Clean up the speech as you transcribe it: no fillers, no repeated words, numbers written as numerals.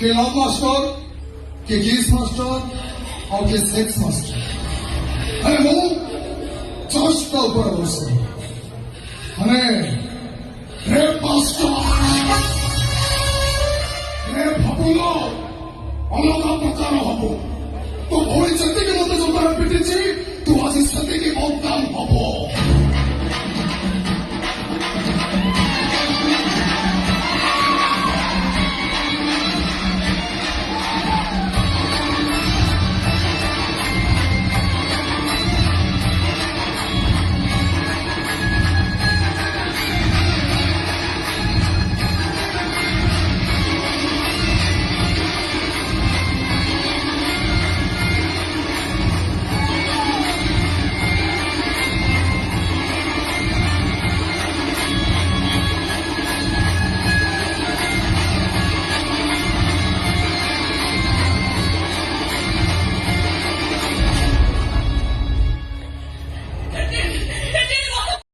કે લો માસ્ટર, કે guys master, और के सेक्स मास्टर. અને હું ચર્ચના ઉપર આવશે અને રેપ માસ્ટર, રેપ હપુલો, અલગ